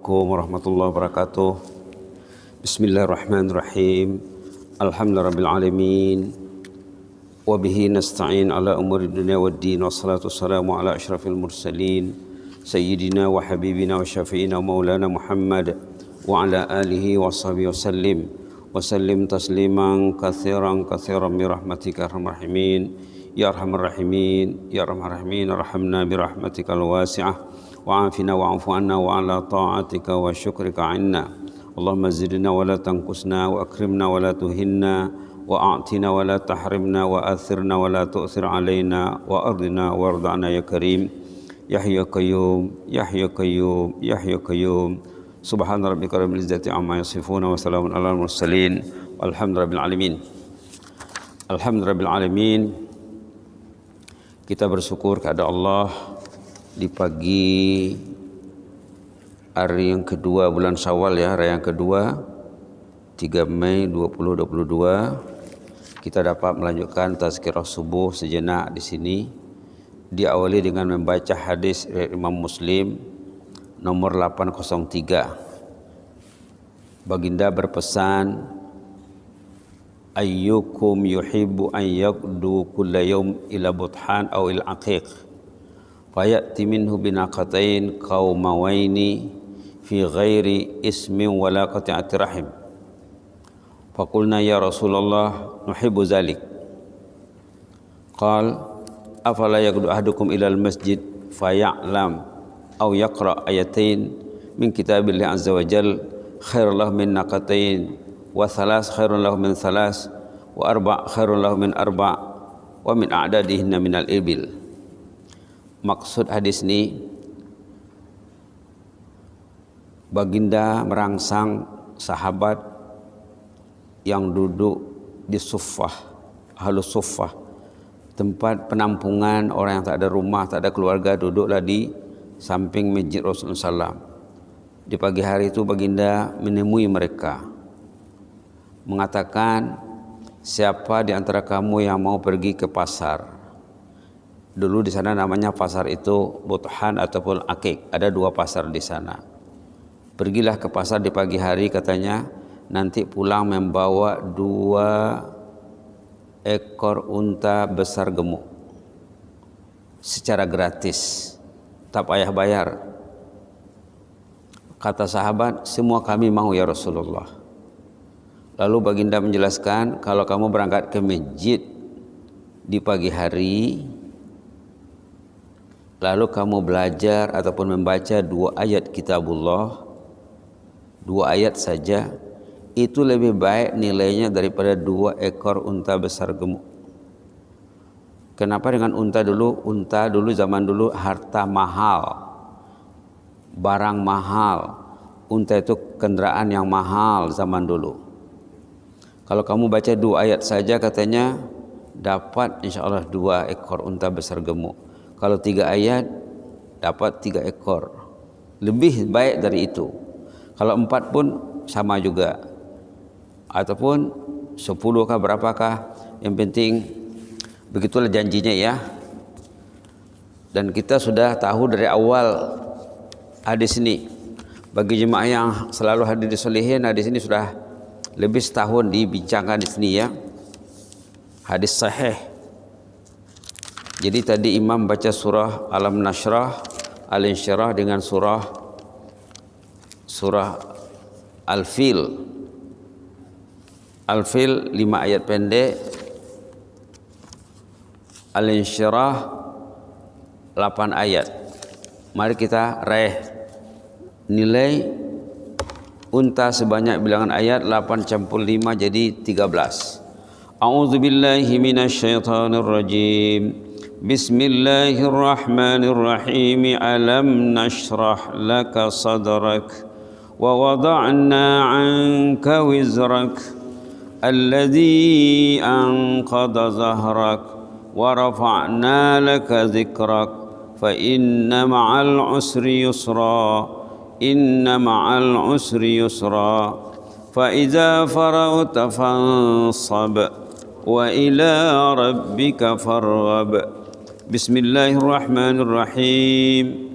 Assalamualaikum warahmatullahi wabarakatuh. Bismillahirrahmanirrahim. Alhamdulillahirabbil alamin. Wa bihi nasta'in ala umuri dunya waddin. Wassalatu wassalamu ala asyrafil mursalin sayyidina wa habibina wa syafi'ina maulana Muhammad wa ala alihi wa sahbihi wa sallim tasliman katsiran bi rahmatika arhamar rahimin. Ya arhamar rahimin, ya arhamar rahimin, arhamna bi rahmatikal wasi'ah. وعافنا واعف عنا وعلى طاعتك وشكرك عنا اللهم زدنا ولا تنقصنا وأكرمنا ولا تهنا وأعطنا ولا تحرمنا وآثرنا ولا تؤثر علينا وأرضنا وارض عنا يا كريم يا حي يا قيوم يا حي يا قيوم يا حي يا قيوم سبحان ربك رب العزة عما يصفون وسلام على المرسلين والحمد لله رب العالمين. Alhamdulillah rabbil alamin. Kita bersyukur kepada Allah di pagi hari yang kedua bulan Syawal ya, hari yang kedua 3 Mei 2022 kita dapat melanjutkan tazkirah subuh sejenak di sini. Diawali dengan membaca hadis Imam Muslim nomor 803. Baginda berpesan, ayyukum yuhibbu an yaqdu kulla yawm ila buthan aw il aqiq fayati minhu binaqatain qaumawaini fi ghairi ismin wala qati'ati rahim. Faqulna ya Rasulullah nuhibbu zalik. Qal afala yaqdu ahadukum ilal masjid faya'lam aw yaqra ayatain min kitabillahi azza wa jal khairul lahu min naqatain wa thalas khairul lahu min thalas wa arba' khairul lahu min arba' wa min a'dadihinna minal ibil. Maksud hadis ini, baginda merangsang sahabat yang duduk di suffah, ahlus suffah, tempat penampungan orang yang tak ada rumah, tak ada keluarga, duduklah di samping masjid Rasulullah SAW. Di pagi hari itu baginda menemui mereka, mengatakan, siapa di antara kamu yang mau pergi ke pasar? Dulu di sana namanya pasar itu Buthan ataupun Akik. Ada 2 pasar di sana. Pergilah ke pasar di pagi hari katanya, nanti pulang membawa 2 ekor unta besar gemuk secara gratis, tak payah bayar. Kata sahabat, semua kami mau ya Rasulullah. Lalu baginda menjelaskan, kalau kamu berangkat ke masjid di pagi hari, lalu kamu belajar ataupun membaca 2 ayat kitabullah, 2 ayat saja, itu lebih baik nilainya daripada 2 ekor unta besar gemuk. Kenapa dengan unta dulu? Unta dulu zaman dulu harta mahal, barang mahal. Unta itu kendaraan yang mahal zaman dulu. Kalau kamu baca 2 ayat saja katanya dapat insya Allah 2 ekor unta besar gemuk. Kalau 3 ayat dapat 3 ekor. Lebih baik dari itu. Kalau 4 pun sama juga. Ataupun 10 kah berapakah, yang penting begitulah janjinya ya. Dan kita sudah tahu dari awal hadis ini. Bagi jemaah yang selalu hadir di Sholihin, hadis ini sudah lebih setahun dibincangkan di sini ya. Hadis sahih. Jadi tadi imam baca surah Alam Nashrah, Al-Insyirah dengan surah Al-Fil. Al-Fil 5 ayat pendek, Al-Insyirah 8 ayat. Mari kita raih nilai unta sebanyak bilangan ayat 8 campur 5 jadi 13. A'udzubillahi minasyaitonir rajim. Bismillahirrahmanirrahim. Alam nashrah laka sadrak wa wada'na 'anka wizrak alladhi anqadha zahrak wa rafa'na laka dhikrak fa inna ma'al usri yusra inna ma'al usri yusra fa idza faragta fansab wa ila rabbika farghab. Bismillahirrahmanirrahim.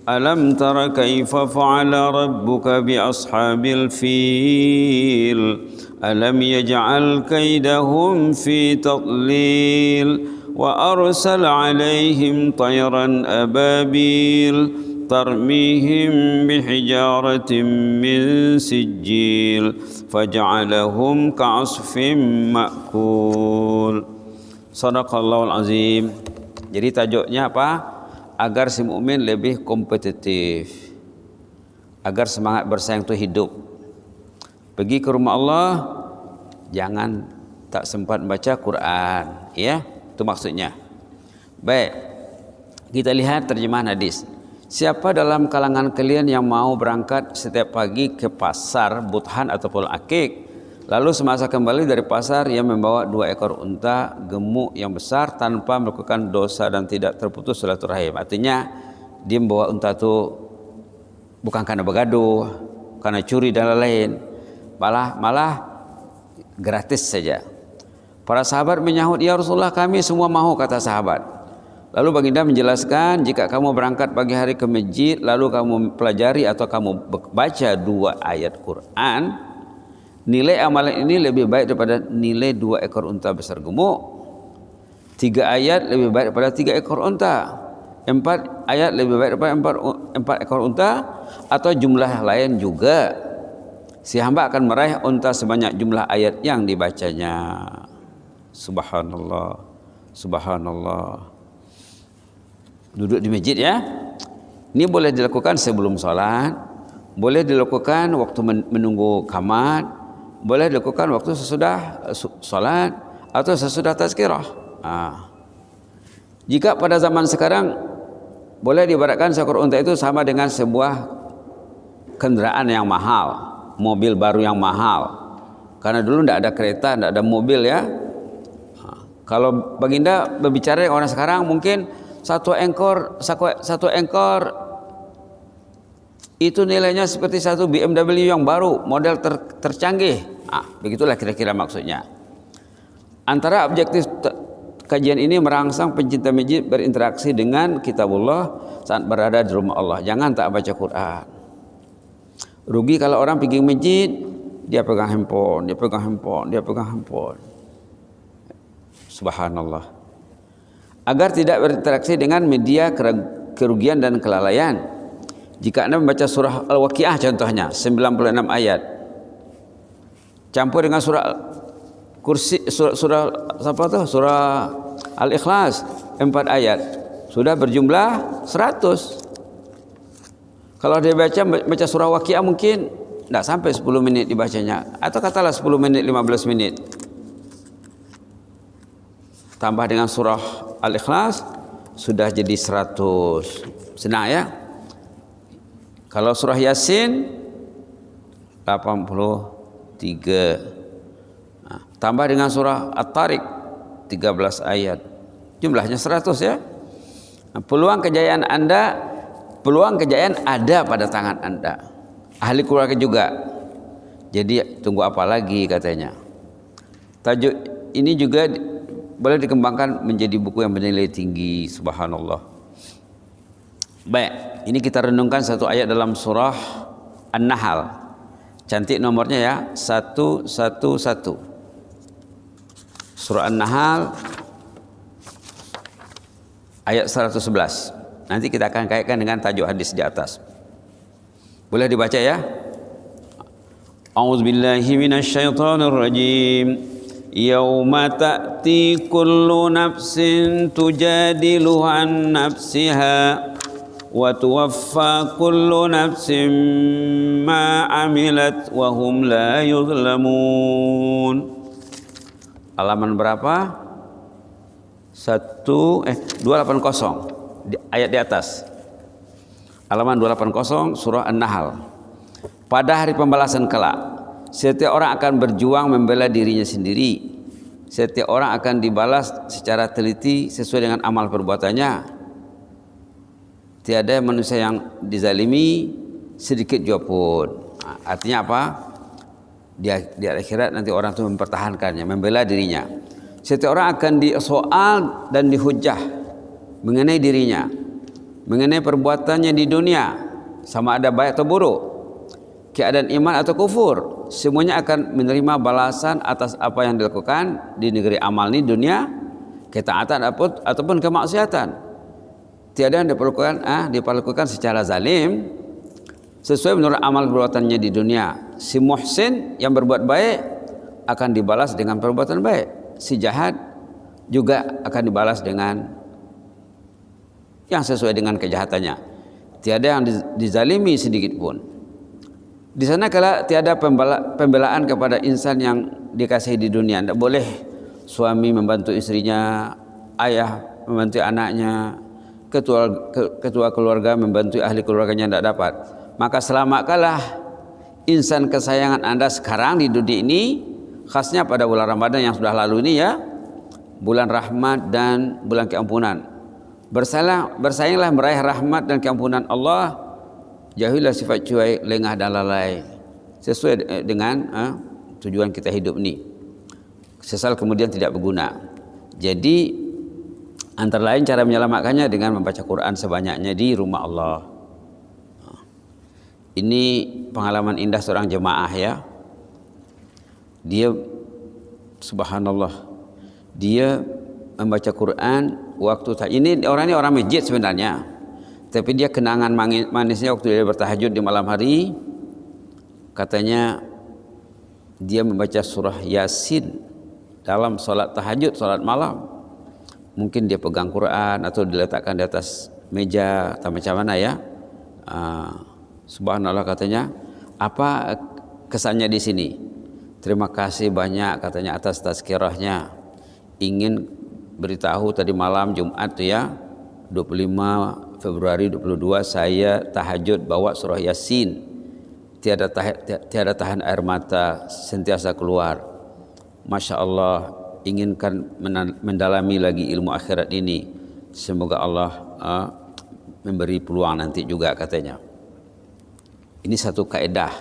Alam tara kaifa fa'ala rabbuka bi ashabil fil alam yaj'al kaidahum fi tadlil wa arsala 'alaihim tayran ababil tarmihim bihijaratin min sijil faj'alahum ka'asfin ma'kul. Shadaqallahul azim. Jadi tajuknya apa? Agar si mukmin lebih kompetitif, agar semangat bersaing itu hidup. Pergi ke rumah Allah, jangan tak sempat baca Quran, ya, itu maksudnya. Baik, kita lihat terjemahan hadis. Siapa dalam kalangan kalian yang mau berangkat setiap pagi ke pasar Buthan ataupun Akik, lalu semasa kembali dari pasar ia membawa 2 ekor unta gemuk yang besar tanpa melakukan dosa dan tidak terputus silaturahim. Artinya dia membawa unta itu bukan karena begaduh, karena curi dan lain-lain, malah gratis saja. Para sahabat menyahut, ya Rasulullah kami semua mau, kata sahabat. Lalu baginda menjelaskan, jika kamu berangkat pagi hari ke masjid lalu kamu pelajari atau kamu baca 2 ayat Quran, nilai amalan ini lebih baik daripada nilai 2 ekor unta besar gemuk. 3 ayat lebih baik daripada 3 ekor unta. 4 ayat lebih baik daripada 4 ekor unta. Atau jumlah lain juga. Si hamba akan meraih unta sebanyak jumlah ayat yang dibacanya. Subhanallah, subhanallah. Duduk di masjid ya. Ini boleh dilakukan sebelum sholat, boleh dilakukan waktu menunggu qamat, boleh dilakukan waktu sesudah solat atau sesudah tazkirah. Jika pada zaman sekarang boleh diibaratkan seekor unta itu sama dengan sebuah kendaraan yang mahal, mobil baru yang mahal. Karena dulu tidak ada kereta, tidak ada mobil ya. Kalau baginda berbicara dengan orang sekarang, mungkin satu ekor itu nilainya seperti satu BMW yang baru, model tercanggih. Begitulah kira-kira maksudnya. Antara objektif kajian ini merangsang pencinta masjid berinteraksi dengan kitabullah saat berada di rumah Allah. Jangan tak baca Quran. Rugi kalau orang pergi masjid, dia pegang handphone, dia pegang handphone. Subhanallah. Agar tidak berinteraksi dengan media kerugian dan kelalaian. Jika Anda membaca surah Al-Waqiah contohnya 96 ayat campur dengan surah Kursi, surah Al-Ikhlas 4 ayat, sudah berjumlah 100. Kalau dia baca surah Waqiah mungkin tidak sampai 10 menit dibacanya, atau katalah 10 menit 15 menit. Tambah dengan surah Al-Ikhlas sudah jadi 100. Senang ya. Kalau surah Yasin 83. Tambah dengan surah At-Tariq 13 ayat. Jumlahnya 100 ya. Peluang kejayaan ada pada tangan Anda. Ahli keluarga juga. Jadi tunggu apa lagi katanya. Tajuk ini juga boleh dikembangkan menjadi buku yang bernilai tinggi. Subhanallah. Baik, ini kita renungkan satu ayat dalam surah An-Nahl. Cantik nomornya ya, 111. Surah An-Nahl ayat 111. Nanti kita akan kaitkan dengan tajuk hadis di atas. Boleh dibaca ya? A'udzubillahi minasyaitonir rajim. Yauma ta'ti kullu nafsin tujadilu an nafsiha wa tuwaffa kullu nafsin ma amilat wa hum la yuzlamun. Halaman berapa? 280 ayat di atas. Halaman 280 surah An-Nahl. Pada hari pembalasan kelak, setiap orang akan berjuang membela dirinya sendiri. Setiap orang akan dibalas secara teliti sesuai dengan amal perbuatannya. Tiada manusia yang dizalimi sedikit juga pun. Artinya apa? Di akhirat nanti orang itu mempertahankannya, membela dirinya. Setiap orang akan disoal dan dihujah mengenai dirinya. mengenai perbuatannya di dunia, sama ada baik atau buruk, keadaan iman atau kufur, semuanya akan menerima balasan atas apa yang dilakukan di negeri amal ini dunia, ketaatan ataupun kemaksiatan. Tiada yang diperlakukan secara zalim, sesuai menurut amal perbuatannya di dunia. Si muhsin yang berbuat baik akan dibalas dengan perbuatan baik, si jahat juga akan dibalas dengan yang sesuai dengan kejahatannya. Tiada yang dizalimi sedikit pun. Di sana kala tiada pembelaan kepada insan yang dikasihi di dunia. Tidak boleh suami membantu istrinya, ayah membantu anaknya, ketua keluarga membantu ahli keluarganya, tidak dapat. Maka selamatkanlah insan kesayangan Anda sekarang di dunia ini, khasnya pada bulan Ramadan yang sudah lalu ini ya, bulan rahmat dan bulan keampunan. Bersainglah meraih rahmat dan keampunan Allah, jauhilah sifat cuai, lengah dan lalai, sesuai dengan tujuan kita hidup ini. Sesal kemudian tidak berguna. Jadi antara lain cara menyelamatkannya dengan membaca Quran sebanyaknya di rumah Allah. Ini pengalaman indah seorang jemaah ya. Dia subhanallah, dia membaca Quran waktu ini orang masjid sebenarnya, tapi dia kenangan manisnya waktu dia bertahajud di malam hari. Katanya dia membaca surah Yasin dalam sholat tahajud, sholat malam. Mungkin dia pegang Quran atau diletakkan di atas meja atau macam mana ya. Subhanallah katanya, apa kesannya di sini? Terima kasih banyak katanya atas tazkirahnya. Ingin beritahu tadi malam Jumat tuh ya, 25 Februari 22 saya tahajud bawa surah Yasin. Tiada tahan air mata, sentiasa keluar. Masya Allah, inginkan mendalami lagi ilmu akhirat ini. Semoga Allah memberi peluang nanti juga katanya. Ini satu kaidah.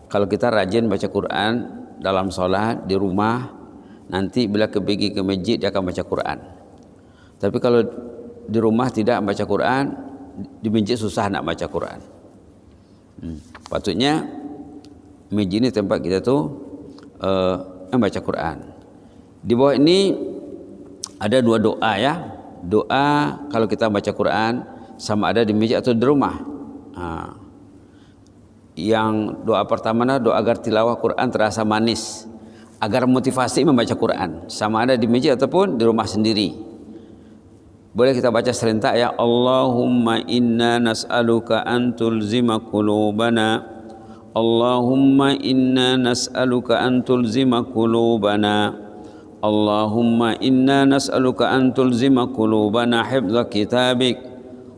Kalau kita rajin baca Quran dalam sholat di rumah, nanti bila pergi ke masjid dia akan baca Quran. Tapi kalau di rumah tidak baca Quran, di masjid susah nak baca Quran. Patutnya masjid ini tempat kita tuh membaca Quran. Di bawah ini ada dua doa ya. Doa kalau kita baca Quran sama ada di masjid atau di rumah. Yang doa pertama doa agar tilawah Quran terasa manis, agar motivasi membaca Quran, sama ada di masjid ataupun di rumah sendiri. Boleh kita baca serentak ya. Allahumma inna nas'aluka an tulzima qulubana, Allahumma inna nas'aluka an tulzima qulubana, Allahumma inna nas'aluka an tulzima qulubana hifdza kitabik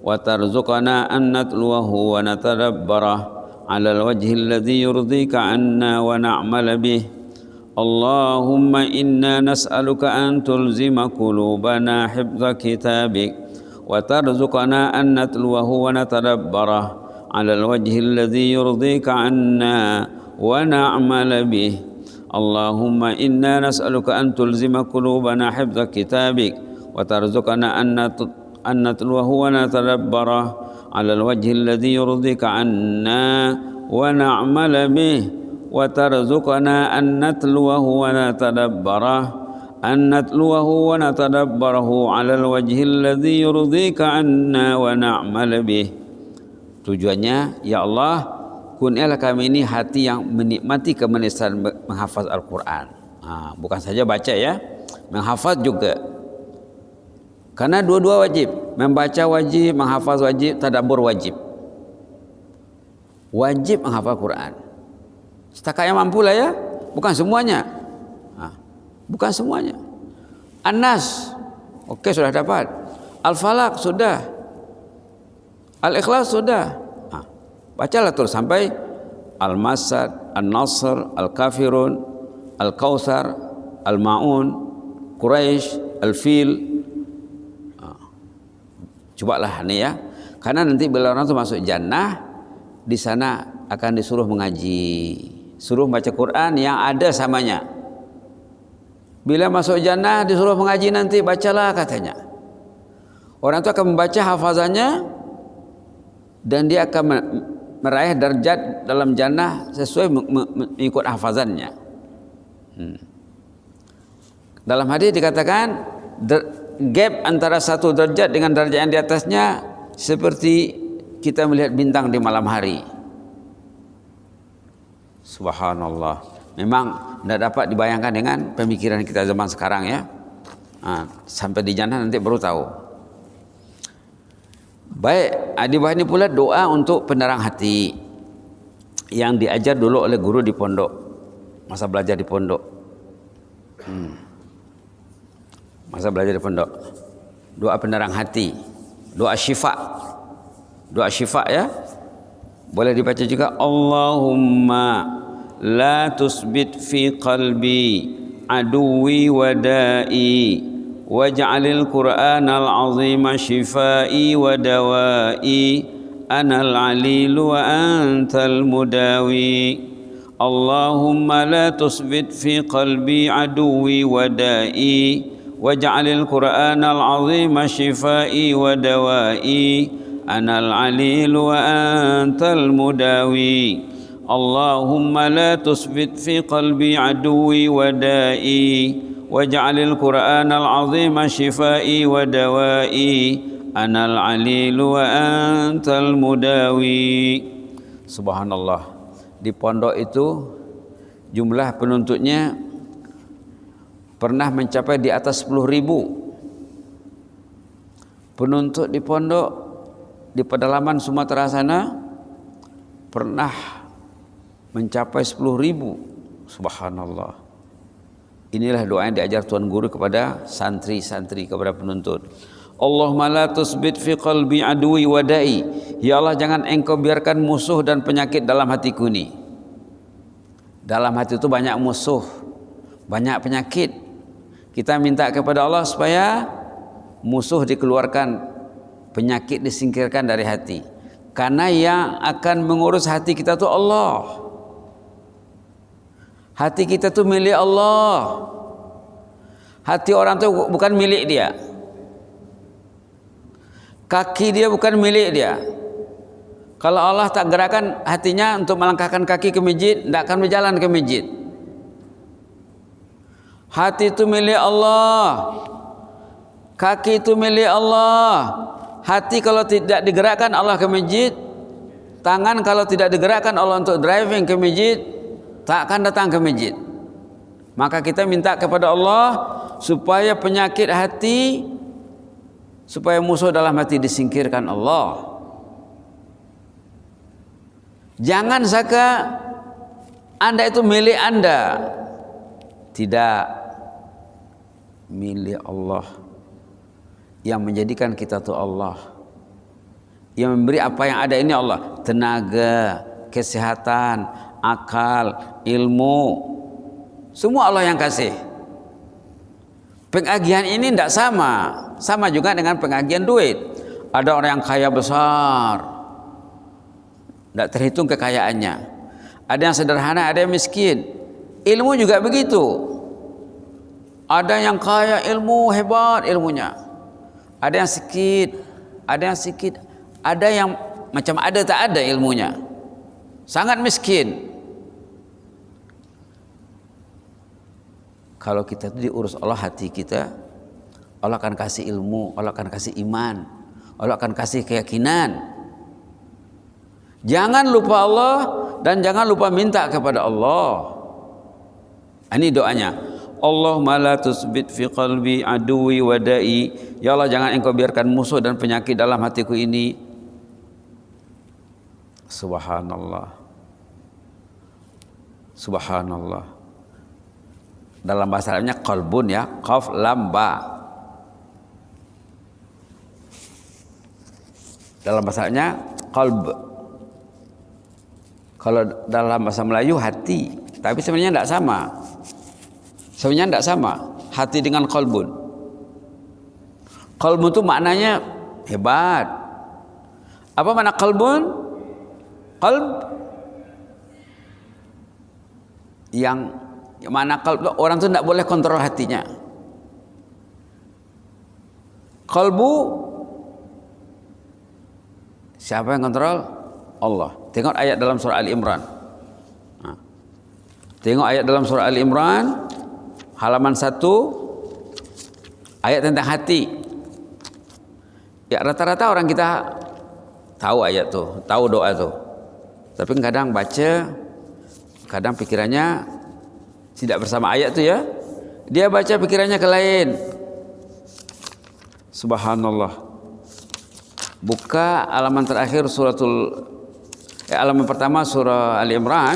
wa tarzuqana an natluwahu wa natadabbarah ala al-wajhi alladhi yurdika anna wa na'mal bih. Allahumma inna nas'aluka an tulzima qulubana hifdza kitabik wa tarzuqana an natluwahu wa natadabbarah ala al-wajhi alladhi yurdika anna wa na'mal bih. Allahumma inna nas'aluka an tulzima qulubana hifdza kitabik wa tarzuqana an natluwahu wa natadabbarah ala al-wajhi alladhi yurdika anna wa na'mal bih. Wa tarzuqana an natluwahu wa natadabbarah wa natadabbarahu ala al-wajhi alladhi yurdika anna wa na'mal bih. Tujuannya, ya Allah, kurnialah kami ini hati yang menikmati kemanisan menghafaz Al-Quran. Bukan saja baca ya, menghafaz juga. Karena dua-dua wajib, membaca wajib, menghafaz wajib, tadabbur wajib. Wajib menghafal Quran. Setakat yang mampu lah ya, bukan semuanya. Bukan semuanya. An-Nas, oke sudah dapat. Al-Falaq sudah. Al-Ikhlas sudah. Bacalah terus sampai Al-Masad, An-Nasr, Al-Kafirun, Al-Kautsar, Al-Ma'un, Quraisy, Al-Fil. Cobalah nih ya. Karena nanti bila orang itu masuk jannah, di sana akan disuruh mengaji, suruh baca Quran yang ada samanya. Bila masuk jannah disuruh mengaji nanti, bacalah katanya. Orang itu akan membaca hafazannya dan dia akan meraih derajat dalam jannah sesuai mengikut hafazannya. Dalam hadis dikatakan gap antara satu derajat dengan derajat yang di atasnya seperti kita melihat bintang di malam hari. Subhanallah. Memang tidak dapat dibayangkan dengan pemikiran kita zaman sekarang ya. Sampai di jannah nanti baru tahu. Baik, di bawah ini pula doa untuk penerang hati yang diajar dulu oleh guru di pondok, masa belajar di pondok. Masa belajar di pondok. Doa penerang hati, doa syifa. Doa syifa ya. Boleh dibaca juga, Allahumma la tusbit fi qalbi aduwi wa da'i waj'alil qur'anal azima shifai wa dawa'i anal alilu wa antal mudawi. Allahumma la tusbit fi qalbi aduwi wa da'i waj'alil qur'anal azima shifai wa dawa'i anal alilu wa antal mudawi. Allahumma la tusbit fi qalbi aduwi wa da'i waj'alil qur'anal azima shifai wa dawa'i anal alilu wa antal mudawi. Subhanallah. Di pondok itu jumlah penuntutnya pernah mencapai di atas 10.000 penuntut di pondok di pedalaman Sumatera sana pernah mencapai 10.000. Subhanallah. Inilah doa yang diajar Tuan Guru kepada santri-santri, kepada penuntut. Allahumma la tusbit fi qalbi aduwi wadai. Ya Allah, jangan engkau biarkan musuh dan penyakit dalam hatiku ini. Dalam hati itu banyak musuh, banyak penyakit. Kita minta kepada Allah supaya musuh dikeluarkan, penyakit disingkirkan dari hati. Karena yang akan mengurus hati kita itu Allah. Hati kita itu milik Allah. Hati orang itu bukan milik dia. Kaki dia bukan milik dia. Kalau Allah tak gerakan hatinya untuk melangkahkan kaki ke masjid, tidak akan berjalan ke masjid. Hati itu milik Allah. Kaki itu milik Allah. Hati kalau tidak digerakkan Allah ke masjid, tangan kalau tidak digerakkan Allah untuk driving ke masjid, tak akan datang ke masjid. Maka kita minta kepada Allah supaya penyakit hati, supaya musuh dalam hati disingkirkan Allah. Jangan sangka Anda itu milik Anda. Tidak, milik Allah. Yang menjadikan kita itu Allah. Yang memberi apa yang ada ini Allah. Tenaga, kesehatan, akal, ilmu, semua Allah yang kasih. Pengagihan ini tidak sama juga dengan pengagihan duit. Ada orang yang kaya besar, tidak terhitung kekayaannya. Ada yang sederhana, ada yang miskin. Ilmu juga begitu. Ada yang kaya ilmu, hebat ilmunya. Ada yang sikit, ada yang sikit. Ada yang macam ada tak ada ilmunya, sangat miskin. Kalau kita itu diurus Allah hati kita, Allah akan kasih ilmu, Allah akan kasih iman, Allah akan kasih keyakinan. Jangan lupa Allah dan jangan lupa minta kepada Allah. Ini doanya. Allahumma la tusbit fi qalbi aduwi wadai. Ya Allah, jangan engkau biarkan musuh dan penyakit dalam hatiku ini. Subhanallah. Subhanallah. Dalam bahasa Arabnya qalbun ya, qaf lam ba. Dalam bahasa Arabnya qalb. Kalau dalam bahasa Melayu hati, tapi sebenarnya tidak sama. Sebenarnya tidak sama hati dengan qalbun. Qalbun itu maknanya hebat. Apa makna qalbun? Qalb yang mana qalb, orang itu tidak boleh kontrol hatinya. Qalbu Siapa yang kontrol? Allah. Tengok ayat dalam surah Ali Imran. Tengok ayat dalam surah Ali Imran halaman 1, ayat tentang hati. Ya, rata-rata orang kita tahu ayat tuh, tahu doa tuh. Tapi kadang baca, kadang pikirannya tidak bersama ayat tuh ya. Dia baca pikirannya ke lain. Subhanallah. Buka halaman terakhir halaman pertama surah Ali Imran,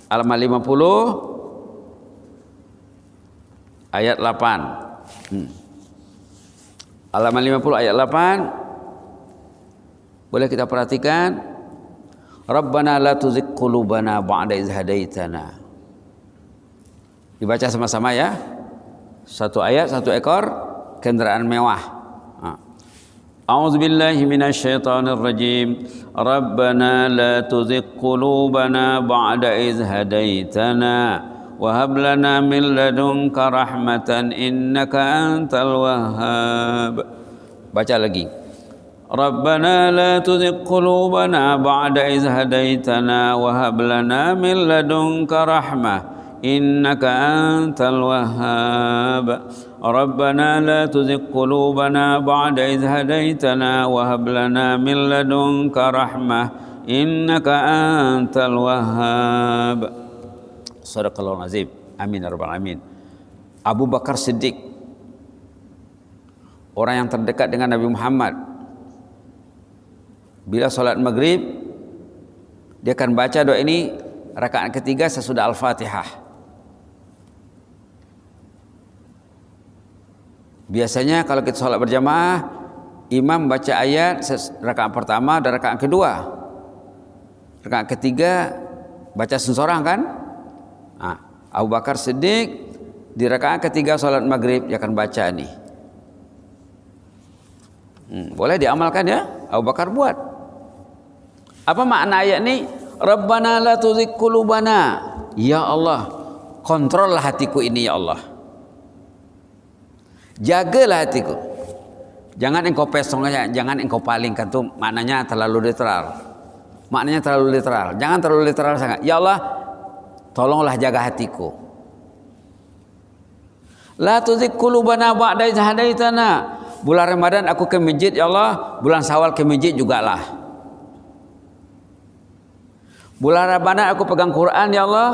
halaman 50 ayat 8. Halaman 50 ayat 8. Boleh kita perhatikan. Rabbana la tuzigh qulubana ba'da idh hadaitana. Dibaca sama-sama ya. Satu ayat, satu ekor kendaraan mewah. A'udzu billahi minasyaitonir rajim. Rabbana la tuzigh qulubana ba'da idh hadaitana wa hab lana min ladunka rahmatan innaka antal wahhab. Baca lagi. Rabbana la tuzigh qulubana ba'da idh hadaitana wa hab lana min ladunka rahmah innaka antal wahhab. Rabbana la tuzigh qulubana ba'da idh hadaitana wa hab lana min ladunka rahmah innaka antal wahhab. Shadaqallahul azim. Amin ya rabbal alamin. Abu Bakar Siddiq, orang yang terdekat dengan Nabi Muhammad, bila salat maghrib dia akan baca doa ini rakaat ketiga sesudah Al-Fatihah. Biasanya kalau kita sholat berjamaah, imam baca ayat rakaat pertama dan rakaat kedua. Rakaat ketiga baca seorang kan? Abu Bakar Siddiq di rakaat ketiga sholat maghrib dia akan baca nih. Boleh diamalkan ya, Abu Bakar buat. Apa makna ayat ini? Rabbana la tuzigh qulubana. Ya Allah, kontrollah hatiku ini ya Allah. Jagalah hatiku. Jangan engkau pesong aja, jangan engkau palingkan, tuh maknanya terlalu literal. Maknanya terlalu literal. Jangan terlalu literal sangat. Ya Allah, tolonglah jaga hatiku. La tuzigh qulubana ba'da idh hadaitana. Bulan Ramadan aku ke masjid ya Allah, bulan Syawal ke masjid jugalah. Bulan Ramadan aku pegang Quran ya Allah,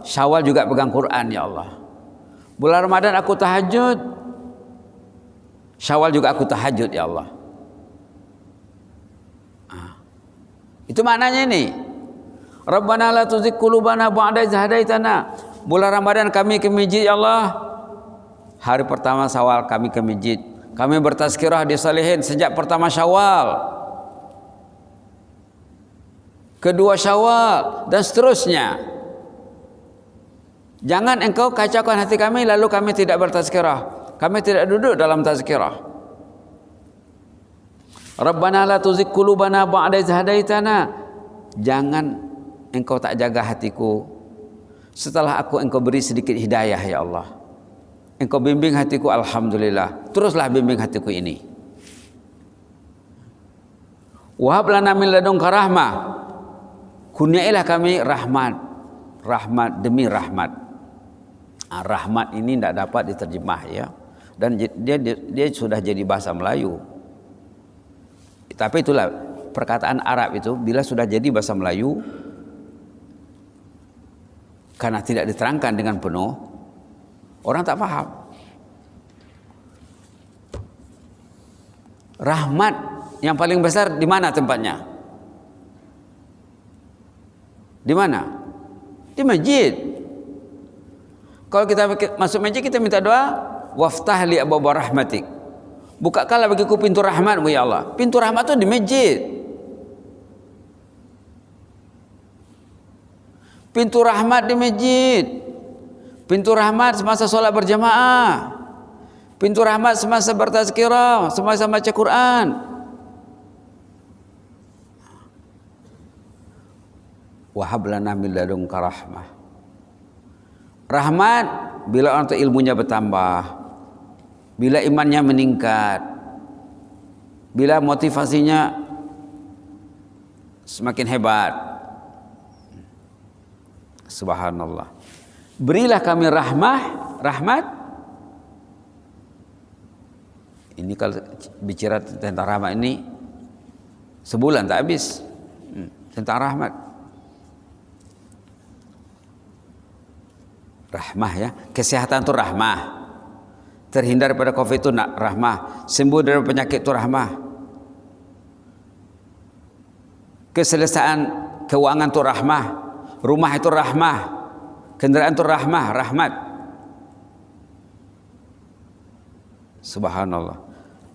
Syawal juga pegang Quran ya Allah. Bulan Ramadan aku tahajud, Syawal juga aku tahajud ya Allah. Itu maknanya ini. Rabbana la tuzigh qulubana ba'da idh hadaitana. Bulan Ramadan kami ke masjid ya Allah. Hari pertama Syawal kami ke masjid. Kami bertazkirah di salihin sejak pertama Syawal, kedua Syawal dan seterusnya. Jangan engkau kacaukan hati kami lalu kami tidak bertazkirah. Kami tidak duduk dalam tazkirah. Rabbana la tuzigh qulubana ba'da idh hadaitana. Jangan engkau tak jaga hatiku setelah engkau beri sedikit hidayah ya Allah. Engkau bimbing hatiku, alhamdulillah. Teruslah bimbing hatiku ini. Wahab lana min ladunka rahmah. Kurniailah kami rahmat. Rahmat demi rahmat. Rahmat ini tidak dapat diterjemah ya. Dan dia sudah jadi bahasa Melayu. Tapi itulah perkataan Arab itu bila sudah jadi bahasa Melayu, karena tidak diterangkan dengan penuh, orang tak paham. Rahmat yang paling besar di mana tempatnya? Di mana? Di masjid. Kalau kita masuk masjid kita minta doa, waftah li abwaaba rahmatik. Bukakanlah bagiku pintu rahmat-Mu ya Allah. Pintu rahmat itu di masjid. Pintu rahmat di masjid. Pintu rahmat semasa sholat berjamaah. Pintu rahmat semasa bertazkirah, semasa baca Quran. Wahab lana min ladunka rahmah. Rahmat bila orang itu ilmunya bertambah, bila imannya meningkat, bila motivasinya semakin hebat. Subhanallah. Berilah kami rahmat. Ini kalau bicara tentang rahmat ini sebulan tak habis. Tentang rahmat. Rahmah ya, kesehatan itu rahmah. Terhindar pada COVID itu rahmah. Sembuh dari penyakit itu rahmah. Keselesaan keuangan itu rahmah. Rumah itu rahmah. Kendaraan itu rahmat. Subhanallah.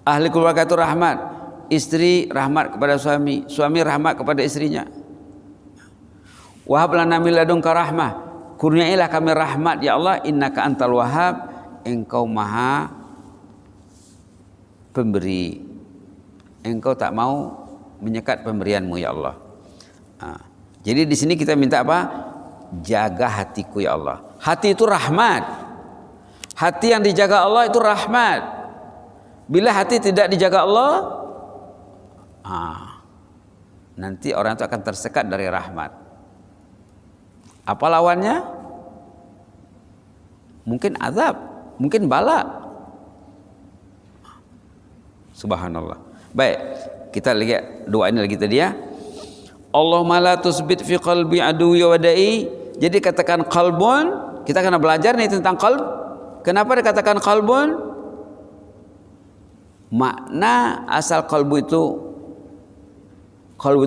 Ahli keluarga itu rahmat. Istri rahmat kepada suami, suami rahmat kepada istrinya. Wahab lana min ladunka rahmah, kurniailah kami rahmat ya Allah, innaka antal wahhab, engkau maha pemberi. Engkau tak mau menyekat pemberianmu ya Allah. Jadi di sini kita minta apa? Jaga hatiku ya Allah. Hati itu rahmat. Hati yang dijaga Allah itu rahmat. Bila hati tidak dijaga Allah, nanti orang itu akan tersekat dari rahmat. Apa lawannya? Mungkin azab, mungkin bala. Subhanallah. Baik, kita lihat doa ini lagi tadi ya. Allahumma la tusbit fi qalbi aduwwi wa da'i. Jadi katakan qalbun, kita akan belajar nih tentang qalb. Kenapa dikatakan qalbun? Makna asal qalbu itu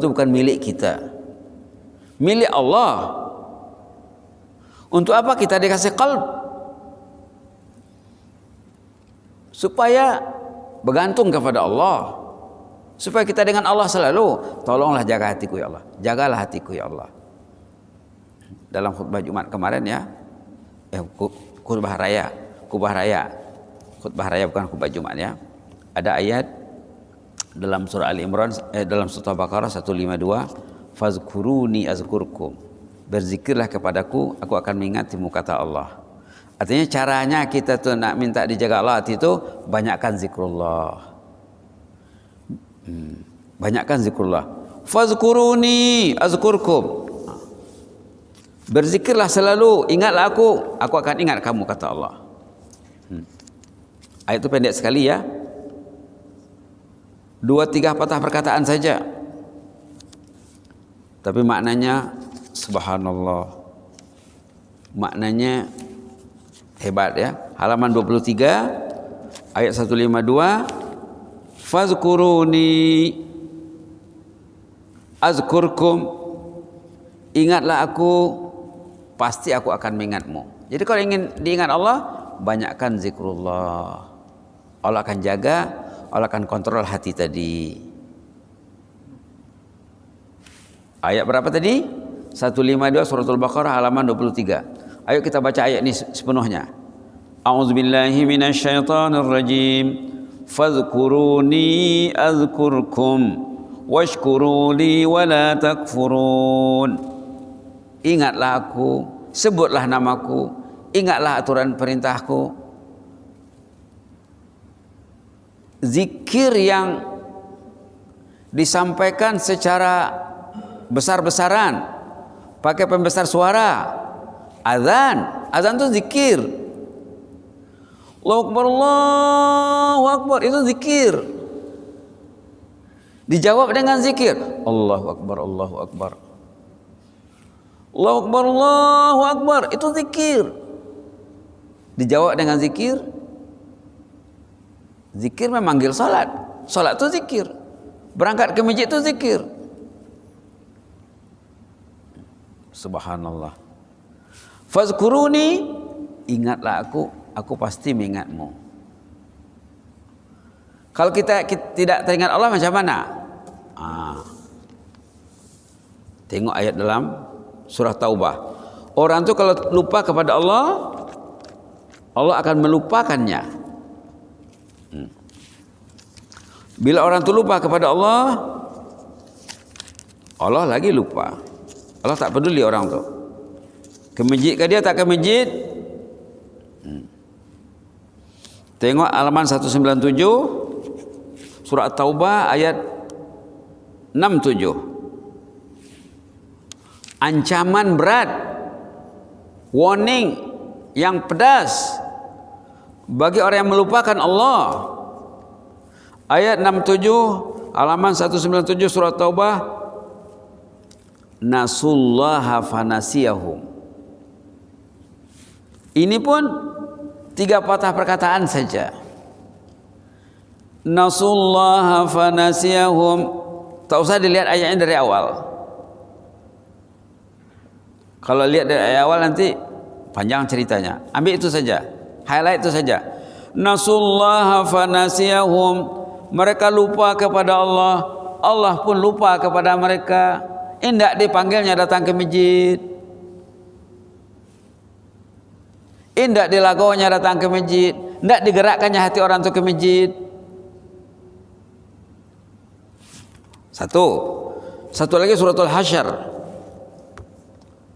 bukan milik kita, milik Allah. Untuk apa kita dikasih qalb? Supaya bergantung kepada Allah, supaya kita dengan Allah selalu. Tolonglah jaga hatiku ya Allah, jagalah hatiku ya Allah. Dalam khutbah Jumat kemarin ya, khutbah raya bukan khutbah Jumat ya. Ada ayat dalam surah Ali Imran, dalam surah Baqarah 152, fazkuruni azkurkum. Berzikirlah kepadaku, aku akan mengingatimu, kata Allah. Artinya caranya kita tuh nak minta dijaga Allah hati itu banyakkan zikrullah. Banyakkan zikrullah. Fazkuruni azkurkum. Berzikirlah selalu, ingatlah aku akan ingat kamu, kata Allah. Ayat itu pendek sekali ya. 2-3 patah perkataan saja. Tapi maknanya subhanallah. Maknanya hebat ya. Halaman 23 ayat 152. Fazkuruni azkurkum. Ingatlah aku, pasti aku akan mengingatmu. Jadi kalau ingin diingat Allah, banyakkan zikrullah. Allah akan jaga, Allah akan kontrol hati tadi. Ayat berapa tadi? 152 suratul Baqarah halaman 23. Ayo kita baca ayat ini sepenuhnya. A'udzubillahi minasyaitonir rajim. Fadhkuruni azkurkum washkuruli wala takfurun. Ingatlah aku, sebutlah namaku, ingatlah aturan perintahku. Zikir yang disampaikan secara besar-besaran, pakai pembesar suara. Azan itu zikir. Allahu Akbar, itu zikir. Dijawab dengan zikir. Allahu Akbar, Allahu Akbar. Allahu Akbar, Allahu Akbar, itu zikir. Dijawab dengan zikir. Zikir memanggil salat. Salat itu zikir. Berangkat ke masjid itu zikir. Subhanallah. Fazkuruni, ingatlah aku pasti mengingatmu. Kalau kita tidak teringat Allah macam mana? Tengok ayat dalam surah Taubah. Orang itu kalau lupa kepada Allah, Allah akan melupakannya. Bila orang itu lupa kepada Allah, Allah lagi lupa. Allah tak peduli orang tu. Ke masjid ke dia, tak ke masjid. Tengok halaman 197 surah Taubah ayat 67. ancaman berat, warning yang pedas bagi orang yang melupakan Allah. Ayat 67 halaman 197 surat Taubah, nasullaha fanasiyahum. Ini pun 3 patah perkataan saja. Nasullaha fanasiyahum. Tak usah dilihat ayatnya dari awal. Kalau lihat dari awal nanti panjang ceritanya. Ambil itu saja, highlight itu saja. Nasullaha fanasiyahum. Mereka lupa kepada Allah, Allah pun lupa kepada mereka. Tidak dipanggilnya datang ke masjid, tidak dilagaunya datang ke masjid, tidak digerakkannya hati orang itu ke masjid. Satu lagi suratul Hasyr.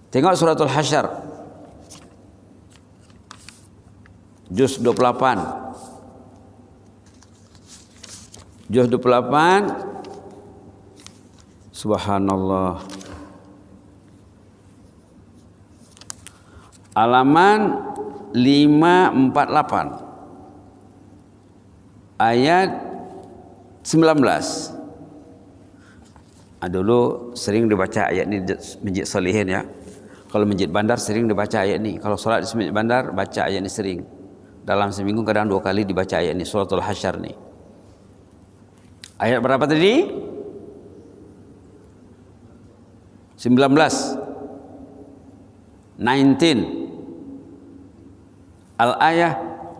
Tengok suratul Hasyr juz 28. Juz 28. Subhanallah. Halaman 548. Ayat 19. Dulu sering dibaca ayat ini di Masjid Solihin ya. Kalau Masjid Bandar sering dibaca ayat ini. Kalau sholat di Masjid Bandar baca ayat ini sering. Dalam seminggu kadang 2 kali dibaca ayat ini, suratul Hasyr nih. Ayat berapa tadi? 19. Al-ayah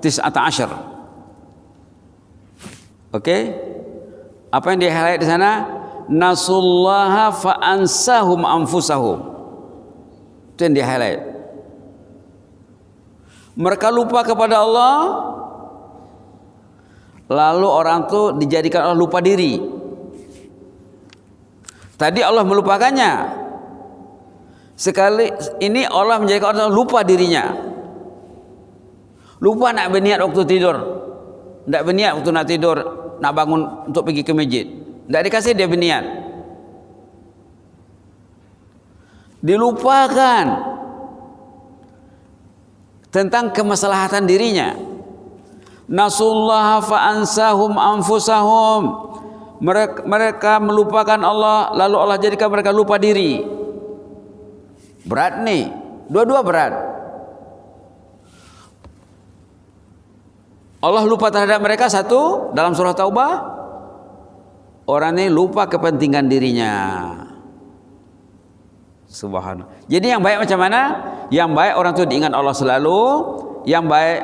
19. Oke? Apa yang di-highlight di sana? Nasullaha fa'ansahum anfusahum. Itu yang di-highlight. Mereka lupa kepada Allah, lalu orang itu dijadikan Allah lupa diri. Tadi Allah melupakannya, sekali ini Allah menjadikan orang lupa dirinya. Lupa nak berniat waktu tidur, tidak berniat waktu nak tidur, nak bangun untuk pergi ke masjid, tidak dikasih dia berniat. Dilupakan tentang kemaslahatan dirinya. Nasullaha fa'ansahum anfusahum. Mereka melupakan Allah, lalu Allah jadikan mereka lupa diri. Berat nih, dua-dua berat. Allah lupa terhadap mereka, satu dalam surah Taubah, orang ini lupa kepentingan dirinya. Subhanallah. Jadi yang baik macam mana? Yang baik orang itu diingat Allah selalu. Yang baik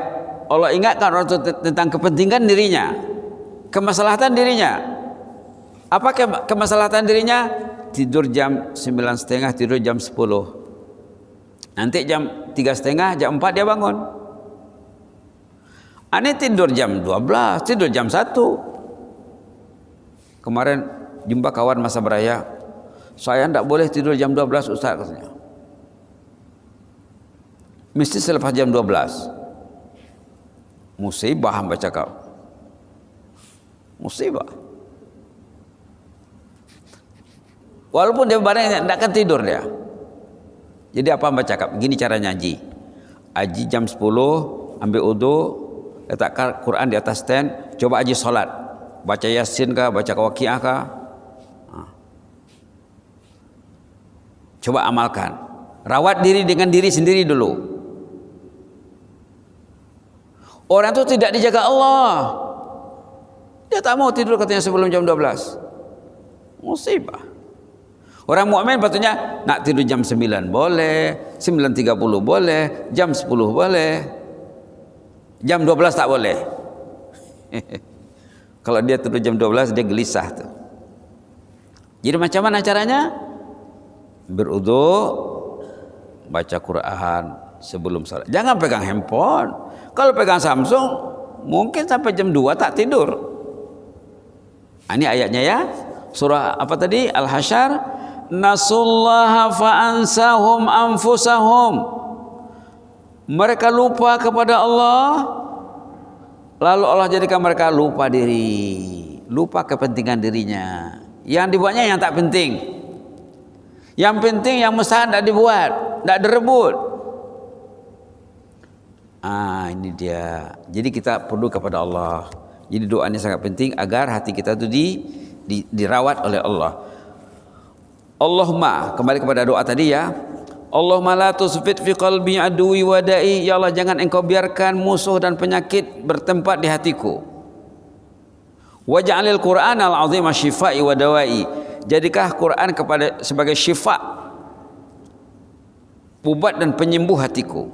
Allah ingatkan orang itu tentang kepentingan dirinya, kemaslahatan dirinya. Apa kemaslahatan dirinya? Tidur jam 9.30, tidur jam 10. Nanti jam 3.30, jam 4 dia bangun. Ani tidur jam 12, tidur jam 1. Kemarin jumpa kawan masa beraya, saya tidak boleh tidur jam 12 Ustaz katanya. Mesti selepas jam 12. Musibah hamba cakap. Musibah. Walaupun dia barang tidak akan tidur dia. Jadi apa hamba cakap? Gini caranya haji. Haji jam 10, ambil wudu, letakkan Quran di atas stand, coba haji solat. Baca Yasin kah, baca Waqiah kah? Coba amalkan. Rawat diri dengan diri sendiri dulu. Orang itu tidak dijaga Allah. Dia tak mau tidur katanya sebelum jam 12. Musibah. Orang mukmin patutnya nak tidur jam 9 boleh, 9.30 boleh, jam 10 boleh. Jam 12 tak boleh. Kalau dia tidur jam 12 dia gelisah tuh. Jadi macam mana caranya? Berwudu, baca Quran sebelum salat. Jangan pegang handphone. Kalau pegang Samsung mungkin sampai jam 2 tak tidur. Ini ayatnya ya. Surah apa tadi? Al-Hasyr. Nasullaha fa'ansahum anfusahum. Mereka lupa kepada Allah, lalu Allah jadikan mereka lupa diri, lupa kepentingan dirinya. Yang dibuatnya yang tak penting. Yang penting yang mustahil tidak dibuat, tidak direbut. Ini dia. Jadi kita perlu kepada Allah. Jadi doa ini sangat penting agar hati kita itu dirawat oleh Allah. Allahumma, kembali kepada doa tadi ya. Allahumma la tusfit fi qalbi aduwi wa da'i. Ya Allah, jangan engkau biarkan musuh dan penyakit bertempat di hatiku. Waj'alil Qur'an al-azim syifai wa dawai. Jadikah Quran sebagai syifa, ubat dan penyembuh hatiku.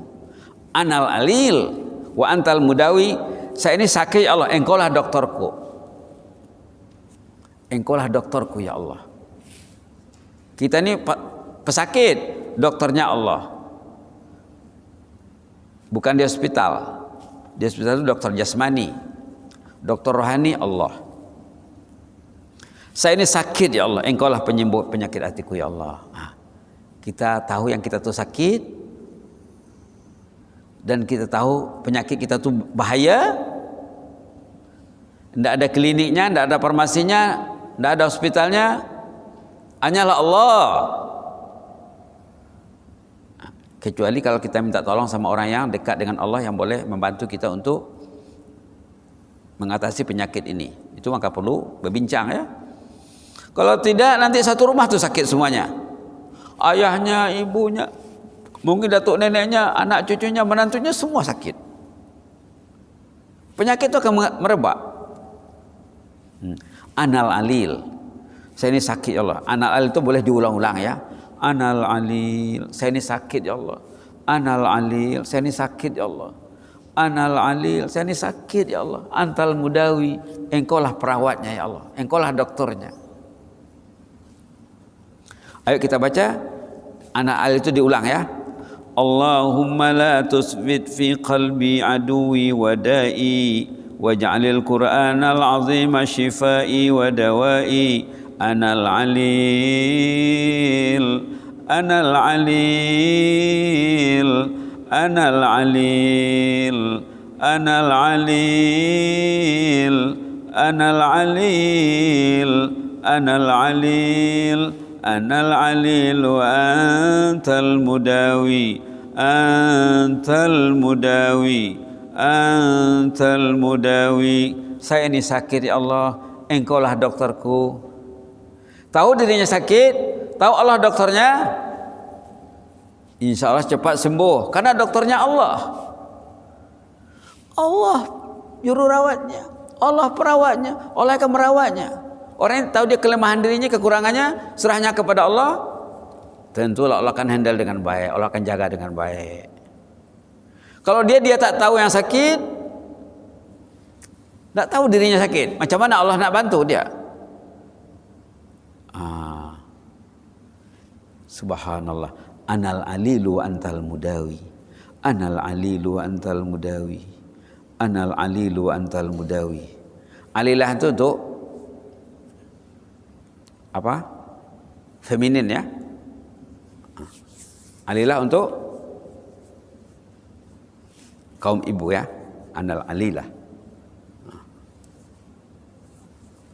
Anal alil wa antal mudawi. Saya ini sakit ya Allah, engkaulah doktorku. Engkaulah doktorku ya Allah. Kita ini pesakit, dokternya Allah. Bukan di hospital. Di hospital itu dokter jasmani, dokter rohani Allah. Saya ini sakit ya Allah, engkaulah penyembuh penyakit hatiku ya Allah. Kita tahu yang kita tuh sakit, dan kita tahu penyakit kita tuh bahaya. Tidak ada kliniknya, tidak ada farmasinya, tidak ada hospitalnya, hanyalah Allah. Kecuali kalau kita minta tolong sama orang yang dekat dengan Allah yang boleh membantu kita untuk mengatasi penyakit ini. Itu maka perlu berbincang ya. Kalau tidak nanti satu rumah tuh sakit semuanya. Ayahnya, ibunya, mungkin datuk neneknya, anak cucunya, menantunya semua sakit. Penyakit itu akan merebak. Anal alil. Saya ini sakit ya Allah. Anal alil itu boleh diulang-ulang ya. Anal alil. Saya ini sakit ya Allah. Anal alil. Saya ini sakit ya Allah. Anal alil. Saya ini sakit ya Allah. Antal mudawi. Engkaulah perawatnya ya Allah. Engkaulah dokternya. Ayo kita baca. Anal alil itu diulang ya. Allahumma la tusbit fi qalbi aduwi wa da'i waj'alil Qur'anal azima shifai wa dawai. Anal alil, anal alil, anal alil, anal alil, anal alil, anal alil, anal alil wa antal mudawi, antal mudawi, antal mudawi. Saya ini sakit ya Allah, engkaulah dokterku. Tahu dirinya sakit, tahu Allah dokternya, insya Allah cepat sembuh. Karena dokternya Allah. Allah jururawatnya, Allah perawatnya, Allah akan merawatnya. Orang yang tahu dia kelemahan dirinya, kekurangannya, serahnya kepada Allah, tentulah Allah akan handle dengan baik, Allah akan jaga dengan baik. Kalau dia tak tahu yang sakit, tak tahu dirinya sakit, macam mana Allah nak bantu dia? Subhanallah. Anal alilu antal mudawi. Anal alilu antal mudawi. Anal alilu antal mudawi. Alilah itu untuk apa? Feminin ya. Alilah untuk kaum ibu ya. Anal alilah.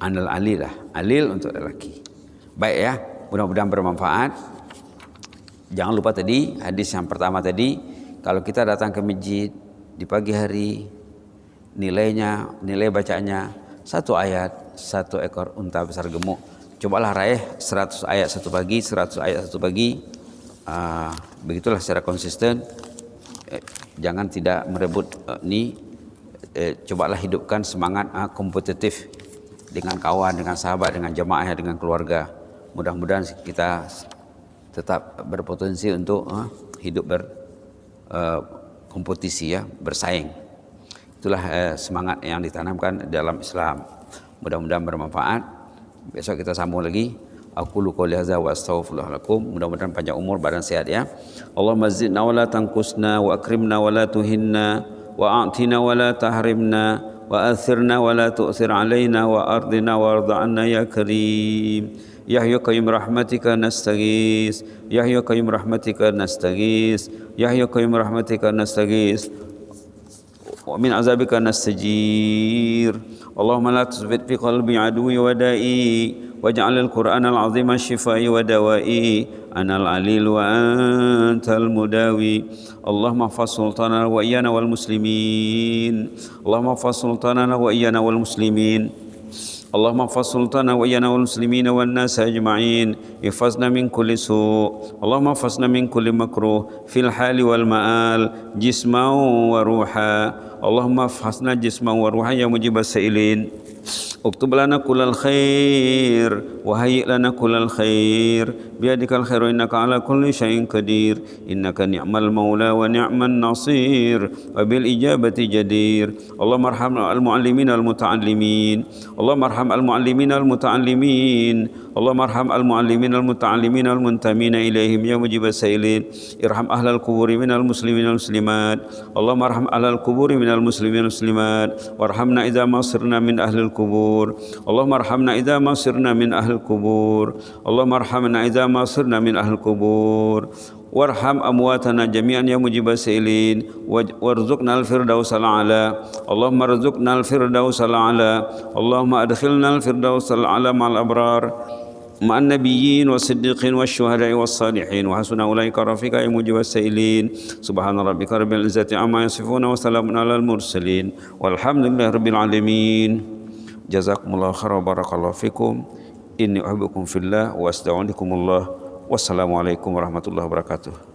Anal alilah. Alil untuk lelaki. Baik ya. Mudah-mudahan bermanfaat. Jangan lupa tadi hadis yang pertama tadi, kalau kita datang ke masjid di pagi hari, nilai bacaannya 1 ayat 1 ekor unta besar gemuk. Cobalah raih 100 ayat satu pagi, 100 ayat satu pagi. Begitulah secara konsisten. Jangan tidak merebut cobalah hidupkan semangat kompetitif dengan kawan, dengan sahabat, dengan jamaah, dengan keluarga. Mudah-mudahan kita tetap berpotensi untuk hidup berkompetisi ya, bersaing. Itulah semangat yang ditanamkan dalam Islam. Mudah-mudahan bermanfaat. Besok kita sambung lagi. Aqulu qouli hadza wa astaghfirullah lakum. Mudah-mudahan panjang umur, badan sehat ya. Allahumma zidna wa la tanqusna wa akrimna wa la tuhinna wa a'tina wa la tahrimna wa athirna wa la tu'thir alaina wa ardina wa arda anna ya karim. Ya Hayyu Qayyum rahmatika nastaghis. Ya Hayyu Qayyum rahmatika nastaghis. Ya Hayyu Qayyum rahmatika nastaghis. Wa min azabika nastajir. Allahumma la tusbit fi qalbi aduwi wa da'i واجعل القرآن العظيم شفائي ودوائي أنا العليل وأنت المداوي اللهم احفظ سلطاننا وإيانا والمسلمين اللهم احفظ سلطاننا وإيانا والمسلمين اللهم احفظ سلطاننا وإيانا والمسلمين والناس أجمعين احفظنا من كل سوء اللهم احفظنا من كل مكروه في الحال والمآل جسما وروحا اللهم احفظنا جسما وروحا يا مجيب السائلين اكتب لنا كل الخير وهيئ لنا كل الخير بيدك الخير إنك على كل شيء قدير إنك نعم المولى ونعم النصير وبالإجابة جدير اللهم ارحم المعلمين المتعلمين اللهم ارحم المعلمين المتعلمين اللهم ارحم المعلمين المتعلمين المنتمين إليهم يا مجيب السائلين ارحم أهل القبور من المسلمين والمسلمات اللهم ارحم أهل القبور من المسلمين والمسلمات وارحمنا إذا ما صرنا من أهل القبور اللهم ارحمنا إذا ما صرنا من أهل القبور اللهم ارحمنا إذا ما صرنا من أهل القبور وارحم أمواتنا جميعا يا مجيب السائلين وارزقنا الفردوس الأعلى اللهم ارزقنا الفردوس الأعلى اللهم أدخلنا الفردوس الأعلى مع الأبرار مع النبيين والصديقين والشهداء والصالحين وحسن أولئك رفيقا يا مجيب السائلين سبحان ربك رب العزة عما يصفون وسلام على المرسلين والحمد لله رب العالمين جزاكم الله خيرا وبارك الله فيكم إني أحبكم في الله وأستودعكم الله والسلام عليكم ورحمة الله وبركاته.